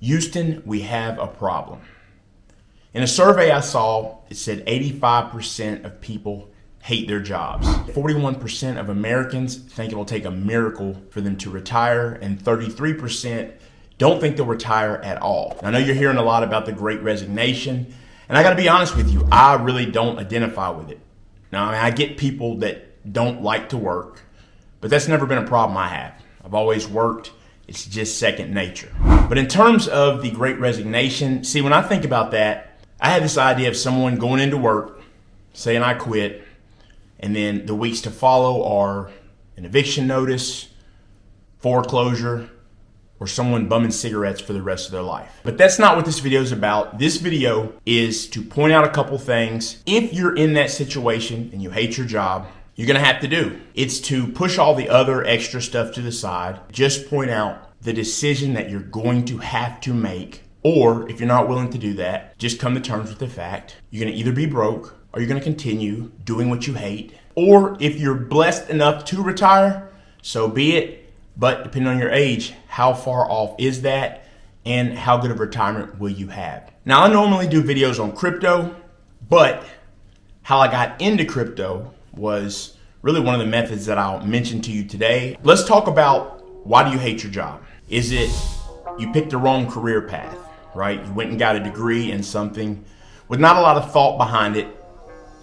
Houston, we have a problem. In a survey I saw, it said 85% of people hate their jobs. 41% of Americans think it'll take a miracle for them to retire, and 33% don't think they'll retire at all. Now, I know you're hearing a lot about the Great Resignation, and I gotta be honest with you, I really don't identify with it. Now, I get people that don't like to work, but that's never been a problem I have. I've always worked. It's just second nature. But in terms of the Great Resignation, see, when I think about that, I had this idea of someone going into work, saying I quit, and then the weeks to follow are an eviction notice, foreclosure, or someone bumming cigarettes for the rest of their life. But that's not what this video is about. This video is to point out a couple things. If you're in that situation and you hate your job, you're gonna have to do. It's to push all the other extra stuff to the side. Just point out the decision that you're going to have to make. Or if you're not willing to do that, just come to terms with the fact you're gonna either be broke or you're gonna continue doing what you hate. Or if you're blessed enough to retire, so be it. But depending on your age, how far off is that and how good of retirement will you have? Now, I normally do videos on crypto, but how I got into crypto was really one of the methods that I'll mention to you today. Let's talk about, why do you hate your job? Is it you picked the wrong career path, right? You went and got a degree in something with not a lot of thought behind it.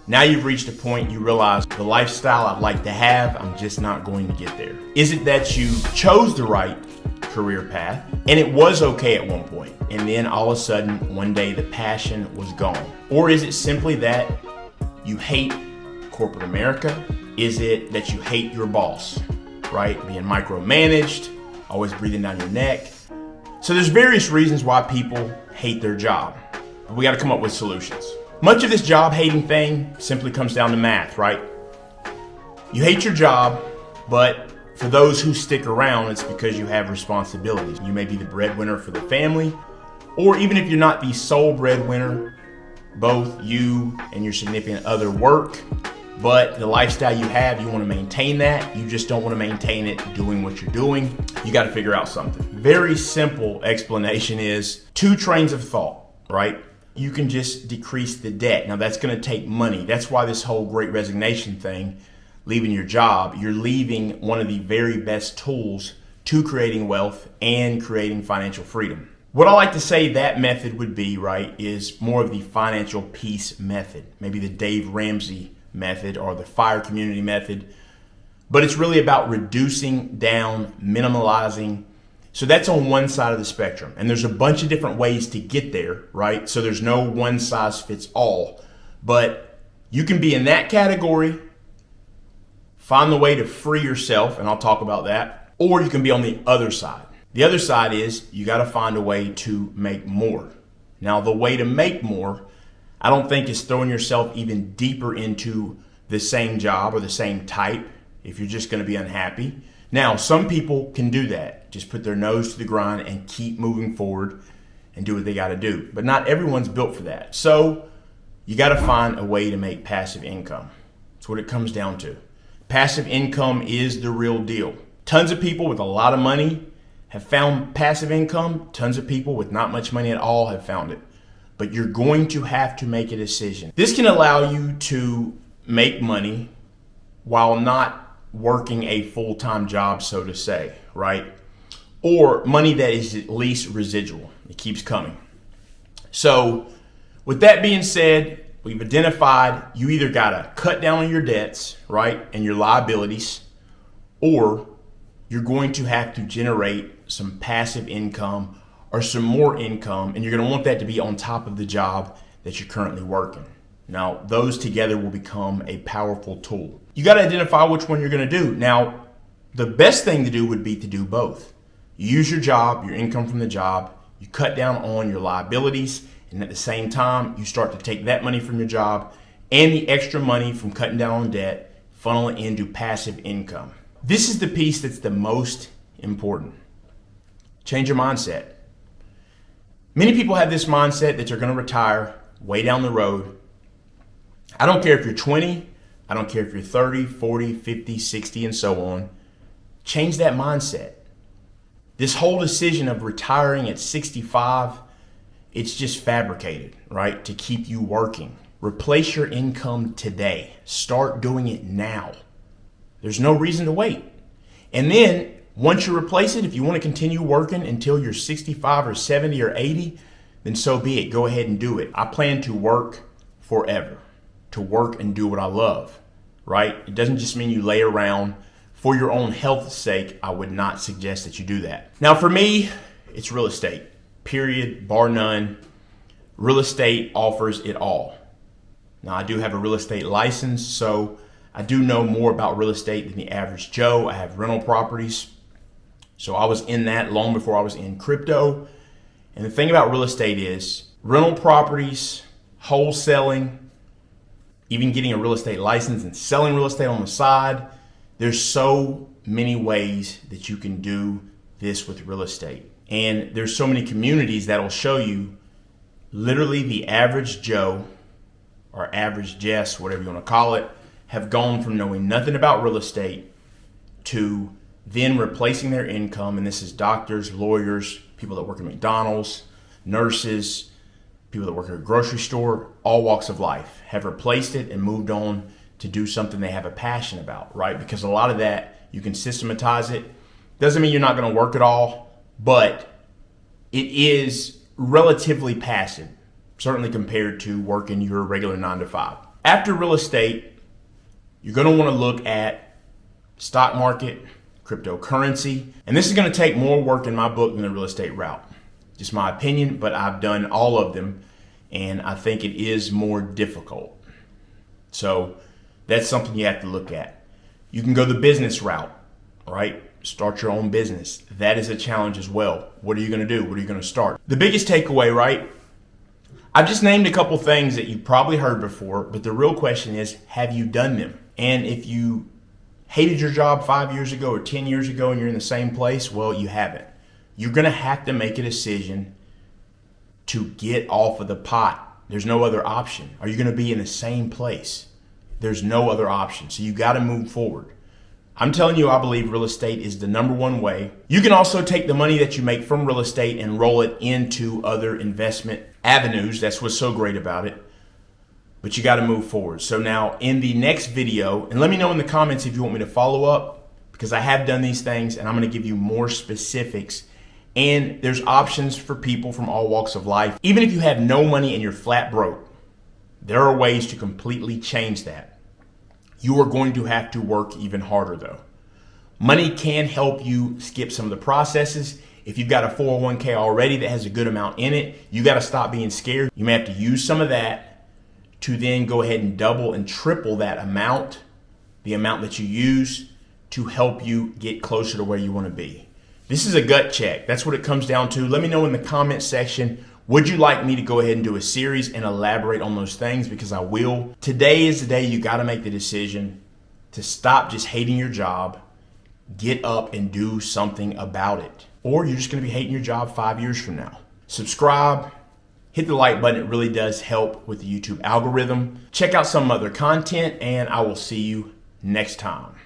Now you've reached a point you realize the lifestyle I'd like to have, I'm just not going to get there. Is it that you chose the right career path and it was okay at one point, and then all of a sudden one day the passion was gone? Or is it simply that you hate corporate America? Is it that you hate your boss, right? Being micromanaged, always breathing down your neck. So there's various reasons why people hate their job, but we got to come up with solutions. Much of this job hating thing simply comes down to math, right? You hate your job, but for those who stick around, it's because you have responsibilities. You may be the breadwinner for the family, or even if you're not the sole breadwinner, both you and your significant other work, but the lifestyle you have, you want to maintain that. You just don't want to maintain it doing what you're doing. You got to figure out something. Very simple explanation is 2 trains of thought, right? You can just decrease the debt. Now that's going to take money. That's why this whole Great Resignation thing, leaving your job, you're leaving one of the very best tools to creating wealth and creating financial freedom. What I like to say that method would be, right, is more of the financial peace method, maybe the Dave Ramsey method or the fire community method. But it's really about reducing down, minimalizing. So that's on one side of the spectrum. And there's a bunch of different ways to get there, right? So there's no one size fits all. But you can be in that category, find the way to free yourself, and I'll talk about that. Or you can be on the other side. The other side is you got to find a way to make more. Now, the way to make more, I don't think is throwing yourself even deeper into the same job or the same type if you're just going to be unhappy. Now, some people can do that. Just put their nose to the grind and keep moving forward and do what they got to do. But not everyone's built for that. So you got to find a way to make passive income. That's what it comes down to. Passive income is the real deal. Tons of people with a lot of money have found passive income. Tons of people with not much money at all have found it. But you're going to have to make a decision. This can allow you to make money while not working a full-time job, so to say, right? Or money that is at least residual. It keeps coming. So with that being said, we've identified you either got to cut down on your debts, right, and your liabilities, or you're going to have to generate some passive income or some more income, and you're going to want that to be on top of the job that you're currently working. Now, those together will become a powerful tool. You got to identify which one you're going to do. Now, the best thing to do would be to do both. You use your job, your income from the job, you cut down on your liabilities, and at the same time, you start to take that money from your job and the extra money from cutting down on debt, funnel it into passive income. This is the piece that's the most important. Change your mindset. Many people have this mindset that you're going to retire way down the road. I don't care if you're 20, I don't care if you're 30, 40, 50, 60, and so on. Change that mindset. This whole decision of retiring at 65, it's just fabricated, right? To keep you working. Replace your income today. Start doing it now. There's no reason to wait. And then once you replace it, if you want to continue working until you're 65 or 70 or 80, then so be it. Go ahead and do it. I plan to work forever, to work and do what I love, right? It doesn't just mean you lay around. For your own health's sake, I would not suggest that you do that. Now for me, it's real estate, period, bar none. Real estate offers it all. Now I do have a real estate license, so I do know more about real estate than the average Joe. I have rental properties. So I was in that long before I was in crypto. And the thing about real estate is rental properties, wholesaling, even getting a real estate license and selling real estate on the side. There's so many ways that you can do this with real estate. And there's so many communities that'll show you literally the average Joe or average Jess, whatever you want to call it, have gone from knowing nothing about real estate to then replacing their income. And this is doctors, lawyers, people that work at McDonald's, nurses, people that work at a grocery store, all walks of life have replaced it and moved on to do something they have a passion about, right? Because a lot of that, you can systematize it. Doesn't mean you're not going to work at all, but it is relatively passive, certainly compared to working your regular 9 to 5. After real estate, you're going to want to look at stock market, cryptocurrency, and this is going to take more work in my book than the real estate route. Just my opinion, but I've done all of them, and I think it is more difficult. So that's something you have to look at. You can go the business route, right? Start your own business. That is a challenge as well. What are you going to do? What are you going to start? The biggest takeaway, right? I've just named a couple things that you've probably heard before, but the real question is, have you done them? And if you hated your job 5 years ago or 10 years ago and you're in the same place, well, you haven't. You're going to have to make a decision to get off of the pot. There's no other option. Are you going to be in the same place? There's no other option. So you got to move forward. I'm telling you, I believe real estate is the number one way. You can also take the money that you make from real estate and roll it into other investment avenues. That's what's so great about it. But you got to move forward. So now in the next video, and let me know in the comments if you want me to follow up, because I have done these things and I'm going to give you more specifics. And there's options for people from all walks of life. Even if you have no money and you're flat broke, there are ways to completely change that. You are going to have to work even harder though. Money can help you skip some of the processes. If you've got a 401k already that has a good amount in it, you got to stop being scared. You may have to use some of that to then go ahead and double and triple that amount, the amount that you use to help you get closer to where you want to be. This is a gut check. That's what it comes down to. Let me know in the comment section, would you like me to go ahead and do a series and elaborate on those things? Because I will. Today is the day you got to make the decision to stop just hating your job, get up and do something about it. Or you're just going to be hating your job 5 years from now. Subscribe. Hit the like button. It really does help with the YouTube algorithm. Check out some other content, and I will see you next time.